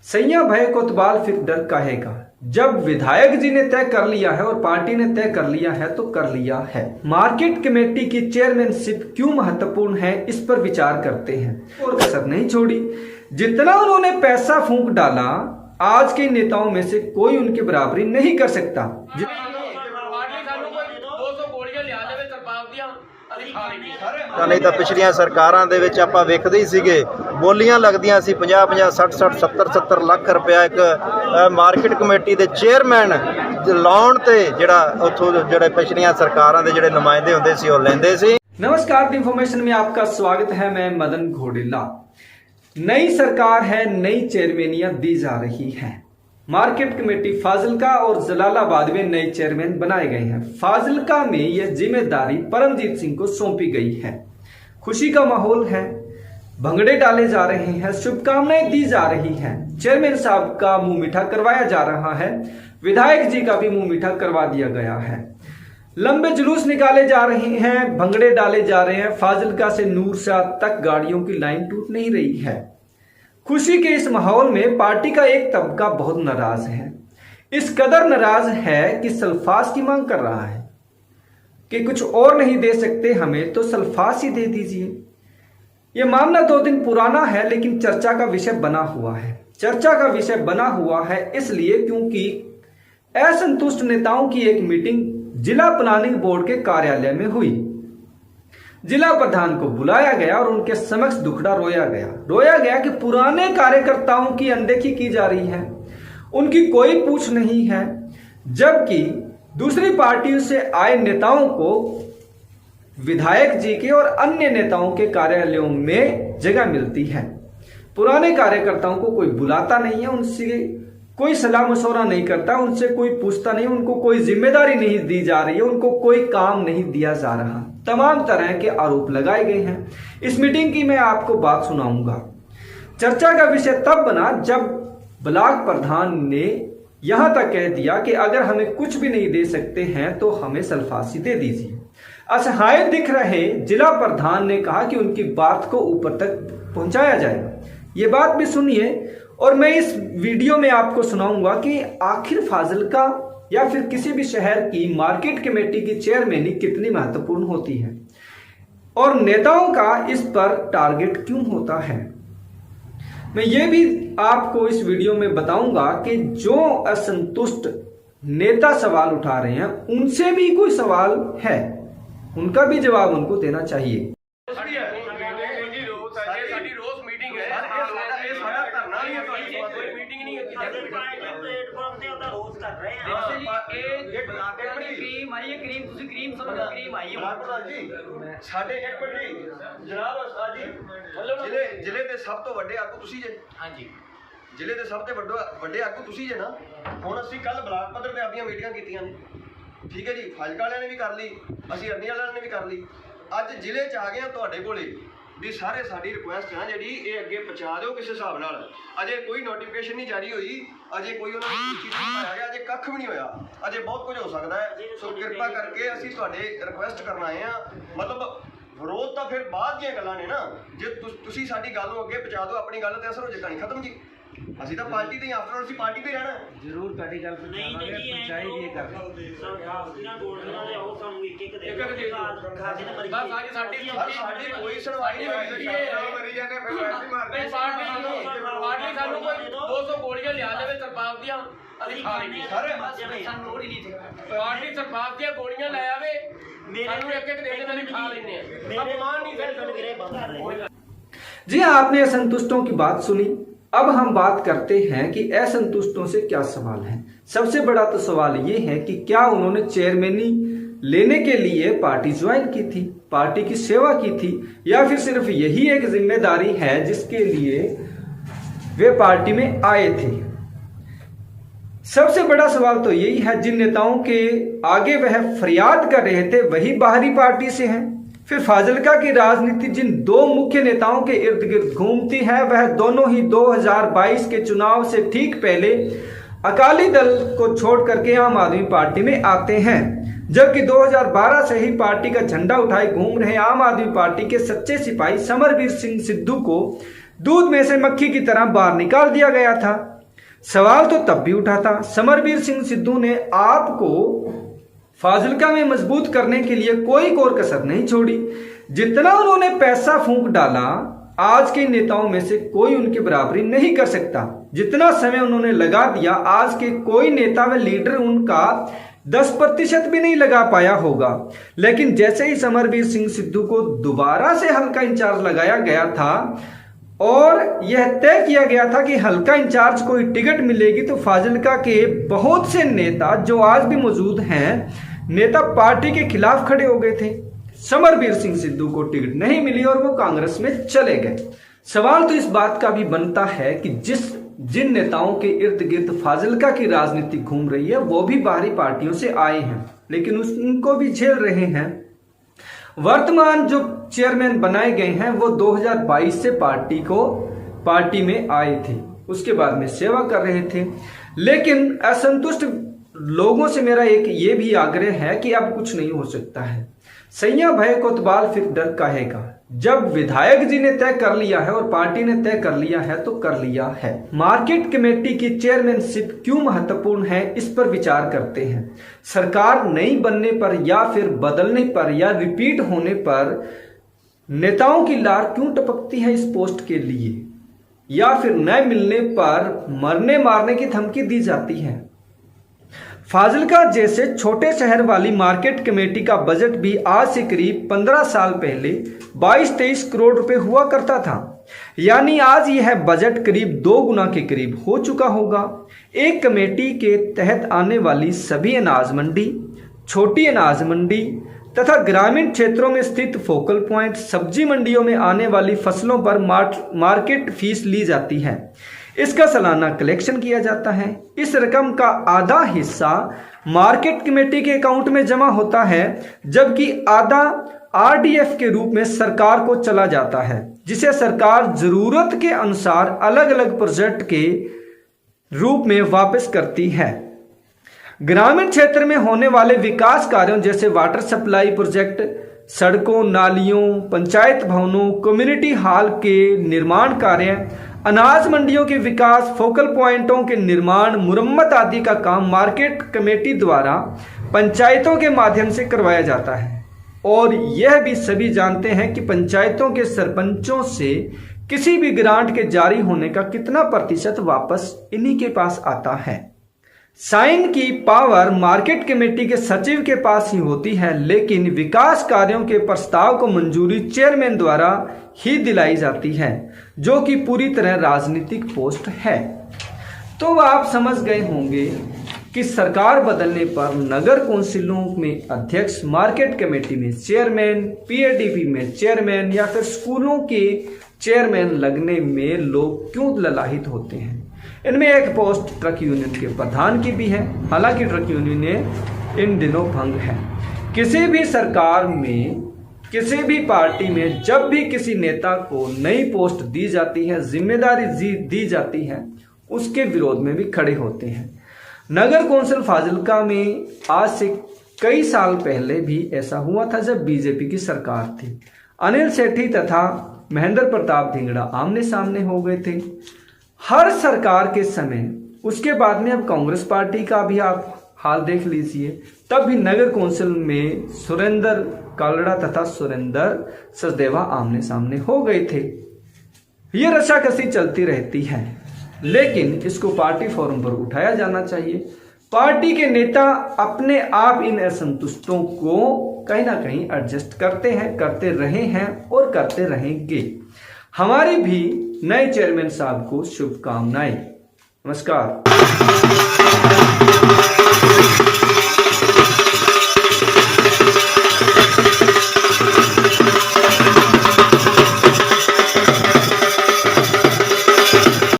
सैया भय कोतवाल फिर डर काहेगा। जब विधायक जी ने तय कर लिया है और पार्टी ने तय कर लिया है तो कर लिया है। मार्केट कमेटी की चेयरमैनशिप क्यों महत्वपूर्ण है, इस पर विचार करते हैं। और कसर नहीं छोड़ी, जितना उन्होंने पैसा फूंक डाला, आज के नेताओं में से कोई उनकी बराबरी नहीं कर सकता। नहीं तो पिछलियां सरकारां दे विच आपां वेखदे ही सीगे, बोलियां लगदियां सी 50-50, 60-60, 70-70 ਲੱਖ रुपया एक मार्केट कमेटी दे चेयरमैन लाउण ते जिहड़ा उत्थों जिहड़े पिछलियां सरकारां दे जिहड़े नुमाइंदे हुंदे सी ओह लैंदे सी। नमस्कार, इन्फॉर्मेशन में आपका स्वागत है। मैं मदन घोडेला। नई सरकार है, नई चेयरमैनियां दी जा रही हैं। मार्केट कमेटी फाजिलका और जलालाबाद में नए चेयरमैन बनाए गए हैं। फाजिलका में यह जिम्मेदारी परमजीत सिंह को सौंपी गई है। खुशी का माहौल है, भंगड़े डाले जा रहे हैं, शुभकामनाएं दी जा रही हैं। चेयरमैन साहब का मुंह मीठा करवाया जा रहा है, विधायक जी का भी मुंह मीठा करवा दिया गया है। लंबे जुलूस निकाले जा रहे हैं, भंगड़े डाले जा रहे हैं। फाजिलका से नूरशाह तक गाड़ियों की लाइन टूट नहीं रही है। खुशी के इस माहौल में पार्टी का एक तबका बहुत नाराज है। इस कदर नाराज है कि सल्फास की मांग कर रहा है कि कुछ और नहीं दे सकते हमें तो सल्फास ही दे दीजिए। यह मामला 2 दिन पुराना है, लेकिन चर्चा का विषय बना हुआ है। चर्चा का विषय बना हुआ है इसलिए क्योंकि असंतुष्ट नेताओं की एक मीटिंग जिला प्लानिंग बोर्ड के कार्यालय में हुई। जिला प्रधान को बुलाया गया और उनके समक्ष दुखड़ा रोया गया कि पुराने कार्यकर्ताओं की अनदेखी की जा रही है, उनकी कोई पूछ नहीं है, जबकि दूसरी पार्टियों से आए नेताओं को विधायक जी के और अन्य नेताओं के कार्यालयों में जगह मिलती है। पुराने कार्यकर्ताओं को कोई बुलाता नहीं है, उनसे कोई सलाह मशवरा नहीं करता, उनसे कोई पूछता नहीं, उनको कोई जिम्मेदारी नहीं दी जा रही है, उनको कोई काम नहीं दिया जा रहा। तमाम तरह के आरोप लगाए गए हैं। इस मीटिंग की मैं आपको बात सुनाऊंगा। चर्चा का विषय तब बना जब ब्लॉक प्रधान ने यहां तक कह दिया कि अगर हमें कुछ भी नहीं दे सकते हैं तो हमें सल्फासी दे दीजिए। असहाय दिख रहे जिला प्रधान ने कहा कि उनकी बात को ऊपर तक पहुंचाया जाएगा। ये बात भी सुनिए और मैं इस वीडियो में आपको सुनाऊंगा कि आखिर फाजिलका या फिर किसी भी शहर की मार्केट कमेटी की चेयरमैनी कितनी महत्वपूर्ण होती है और नेताओं का इस पर टारगेट क्यों होता है। मैं ये भी आपको इस वीडियो में बताऊंगा कि जो असंतुष्ट नेता सवाल उठा रहे हैं उनसे भी कोई सवाल है, उनका भी जवाब उनको देना चाहिए। ਜ਼ਿਲ੍ਹੇ ਦੇ ਸਭ ਤੋਂ ਵੱਡੇ ਆਗੂ ਤੁਸੀਂ ਜੇ। ਹਾਂਜੀ, ਜ਼ਿਲ੍ਹੇ ਦੇ ਸਭ ਤੋਂ ਵੱਡੇ ਆਗੂ ਤੁਸੀਂ ਜੇ ਨਾ। ਹੁਣ ਅਸੀਂ ਕੱਲ ਬਲਾਕ ਪੱਧਰ ਤੇ ਆਪਣੀਆਂ ਮੀਟਿੰਗਾਂ ਕੀਤੀਆਂ ਨੇ, ਠੀਕ ਹੈ ਜੀ। ਫਾਜ਼ਿਲਕਾ ਵਾਲਿਆਂ ਨੇ ਵੀ ਕਰ ਲਈ, ਅਸੀਂ ਅਰਨੀ ਵਾਲਿਆਂ ਨੇ ਵੀ ਕਰ ਲਈ। ਅੱਜ ਜ਼ਿਲ੍ਹੇ 'ਚ ਆ ਗਏ ਆ ਤੁਹਾਡੇ ਕੋਲੇ ਵੀ ਸਾਰੇ ਸਾਡੀ ਰਿਕੁਐਸਟ ਹੈ ਜਿਹੜੀ ਇਹ ਅੱਗੇ ਪਹੁੰਚਾ ਦਿਓ ਕਿਸੇ ਹਿਸਾਬ ਨਾਲ। ਅਜੇ ਕੋਈ ਨੋਟੀਫਿਕੇਸ਼ਨ ਨਹੀਂ ਜਾਰੀ ਹੋਈ, ਅਜੇ ਕੋਈ ਉਹਨਾਂ ਨੂੰ ਸੂਚੀ ਨਹੀਂ ਪਾਇਆ ਗਿਆ, ਅਜੇ ਕੱਖ ਵੀ ਨਹੀਂ ਹੋਇਆ, ਅਜੇ ਬਹੁਤ ਕੁਝ ਹੋ ਸਕਦਾ ਹੈ। ਸੋ ਕਿਰਪਾ ਕਰਕੇ ਅਸੀਂ ਤੁਹਾਡੇ ਰਿਕੁਐਸਟ ਕਰਨ ਆਏ ਆ। ਮਤਲਬ ਵਿਰੋਧ ਤਾਂ ਫਿਰ ਬਾਅਦ ਦੀਆਂ ਗੱਲਾਂ ਨੇ ਨਾ। ਜੇ ਤੁਸੀਂ ਸਾਡੀ ਗੱਲ ਨੂੰ ਅੱਗੇ ਪਹੁੰਚਾ ਦਿਓ, ਆਪਣੀ ਗੱਲ ਤੇ ਅਸਰ ਹੋ ਜੇ, ਕਹਾਣੀ ਖਤਮ ਜੀ। ਅਸੀਂ ਤਾਂ ਪਾਰਟੀ ਤੇ ਆਫਟਰ ਅਸੀਂ ਪਾਰਟੀ ਤੇ ਰਹਿਣਾ ਜ਼ਰੂਰ। ਤੁਹਾਡੀ ਗੱਲ ਪਹੁੰਚਾਵਾਂਗੇ, ਪਹੁੰਚਾਈ ਵੀ ਕਰ ਸਾਡੀ ਕੋਈ ਸੁਣਵਾਈ ਨਹੀਂ ਹੋਈ। ਪਾਰਟੀ ਸਾਨੂੰ ਕੋਈ 200 ਗੋਲੀਆਂ ਲਿਆ ਦੇਵੇ ਸਰਪਾਲ ਦੀਆਂ, ਅਸੀਂ ਖਾ ਲੈਂਦੇ ਪਾਰਟੀ ਸਰਪਾਲ ਦੀਆਂ ਗੋਲੀਆਂ ਲੈ ਆਵੇ, ਸਾਨੂੰ ਇੱਕ ਇੱਕ ਦੇ ਦੇ, ਖਾ ਲੈਂਦੇ ਆ। ਅਪਮਾਨ नहीं कर। जी हाँ, आपने असंतुष्टों की बात सुनी। अब हम बात करते हैं कि असंतुष्टों से क्या सवाल है। सबसे बड़ा तो सवाल ये है कि क्या उन्होंने चेयरमैनी लेने के लिए पार्टी ज्वाइन की थी, पार्टी की सेवा की थी, या फिर सिर्फ यही एक जिम्मेदारी है जिसके लिए वे पार्टी में आए थे। सबसे बड़ा सवाल तो यही है, जिन नेताओं के आगे वह फरियाद कर रहे थे वही बाहरी पार्टी से हैं। फिर फाजिलका की राजनीति जिन 2 मुख्य नेताओं के इर्द गिर्द घूमती है वह दोनों ही 2022 के चुनाव से ठीक पहले अकाली दल को छोड़ करके आम आदमी पार्टी में आते हैं, जबकि 2012 से ही पार्टी का झंडा उठाए घूम रहे आम आदमी पार्टी के सच्चे सिपाही समरवीर सिंह सिद्धू को दूध में से मक्खी की तरह बाहर निकाल दिया गया था। सवाल तो तब भी उठा था। समरवीर सिंह सिद्धू ने आपको फाजिलका में मजबूत करने के लिए कोई कोर कसर नहीं छोड़ी। जितना उन्होंने पैसा फूंक डाला, आज के नेताओं में से कोई उनकी बराबरी नहीं कर सकता। जितना समय उन्होंने लगा दिया, आज के कोई नेता व लीडर उनका 10% भी नहीं लगा पाया होगा। लेकिन जैसे ही समरवीर सिंह सिद्धू को दोबारा से हल्का इंचार्ज लगाया गया था और यह तय किया गया था कि हल्का इंचार्ज को टिकट मिलेगी, तो फाजिलका के बहुत से नेता जो आज भी मौजूद हैं, नेता पार्टी के खिलाफ खड़े हो गए थे। समरवीर सिंह सिद्धू को टिकट नहीं मिली और वो कांग्रेस में चले गए। सवाल तो इस बात का भी बनता है कि जिन नेताओं के इर्द गिर्द फाजिलका की राजनीति घूम रही है, वो भी बाहरी पार्टियों से आए हैं, लेकिन उनको भी झेल रहे हैं। वर्तमान जो चेयरमैन बनाए गए हैं वो 2022 से पार्टी में आए थे, उसके बाद में सेवा कर रहे थे। लेकिन असंतुष्ट लोगों से मेरा एक ये भी आग्रह है कि अब कुछ नहीं हो सकता है। सैया भय कोतवाल फिर डर काहेगा। जब विधायक जी ने तय कर लिया है और पार्टी ने तय कर लिया है तो कर लिया है। मार्केट कमेटी की चेयरमैनशिप क्यों महत्वपूर्ण है, इस पर विचार करते हैं। सरकार नहीं बनने पर या फिर बदलने पर या रिपीट होने पर नेताओं की लार क्यों टपकती है इस पोस्ट के लिए, या फिर न मिलने पर मरने मारने की धमकी दी जाती है। फाजिलका जैसे छोटे शहर वाली मार्केट कमेटी का बजट भी आज से करीब 15 साल पहले 22-23 करोड़ रुपए हुआ करता था। यानी आज यह बजट करीब 2 गुना के करीब हो चुका होगा। एक कमेटी के तहत आने वाली सभी अनाज मंडी, छोटी अनाज मंडी तथा ग्रामीण क्षेत्रों में स्थित फोकल पॉइंट सब्जी मंडियों में आने वाली फसलों पर मार्केट फीस ली जाती है। इसका सालाना कलेक्शन किया जाता है। इस रकम का आधा हिस्सा मार्केट कमेटी के अकाउंट में जमा होता है, जबकि आधा आरडीएफ के रूप में सरकार को चला जाता है, जिसे सरकार जरूरत के अनुसार अलग अलग प्रोजेक्ट के रूप में वापस करती है। ग्रामीण क्षेत्र में होने वाले विकास कार्यों जैसे वाटर सप्लाई प्रोजेक्ट, सड़कों, नालियों, पंचायत भवनों, कम्युनिटी हॉल के निर्माण कार्य, अनाज मंडियों के विकास, फोकल पॉइंटों के निर्माण, मुरम्मत आदि का काम मार्केट कमेटी द्वारा पंचायतों के माध्यम से करवाया जाता है। और यह भी सभी जानते हैं कि पंचायतों के सरपंचों से किसी भी ग्रांट के जारी होने का कितना प्रतिशत वापस इन्हीं के पास आता है। साइन की पावर मार्केट कमेटी के सचिव के पास ही होती है, लेकिन विकास कार्यों के प्रस्ताव को मंजूरी चेयरमैन द्वारा ही दिलाई जाती है, जो कि पूरी तरह राजनीतिक पोस्ट है। तो आप समझ गए होंगे कि सरकार बदलने पर नगर कौंसिलों में अध्यक्ष, मार्केट कमेटी में चेयरमैन, पीएडीपी में चेयरमैन या फिर स्कूलों के चेयरमैन लगने में लोग क्यों ललाहित होते हैं। इनमें एक पोस्ट ट्रक यूनियन के प्रधान की भी है, हालांकि ट्रक यूनियन इन दिनों भंग है। किसी भी सरकार में, किसी भी पार्टी में जब भी किसी नेता को नई पोस्ट दी जाती है, जिम्मेदारी दी जाती है, उसके विरोध में भी खड़े होते हैं। नगर कौंसिल फाजिलका में आज से कई साल पहले भी ऐसा हुआ था, जब बीजेपी की सरकार थी। अनिल सेठी तथा महेंद्र प्रताप धिंगड़ा आमने सामने हो गए थे हर सरकार के समय। उसके बाद में अब कांग्रेस पार्टी का भी आप हाल देख लीजिए, तब भी नगर कौंसिल में सुरेंद्र कालड़ा तथा सुरेंद्र सचदेवा आमने सामने हो गए थे। ये रस्साकसी चलती रहती है, लेकिन इसको पार्टी फोरम पर उठाया जाना चाहिए। पार्टी के नेता अपने आप इन असंतुष्टों को कहीं ना कहीं एडजस्ट करते हैं, करते रहे हैं और करते रहेंगे। हमारी भी नए चेयरमैन साहब को शुभकामनाएं। नमस्कार।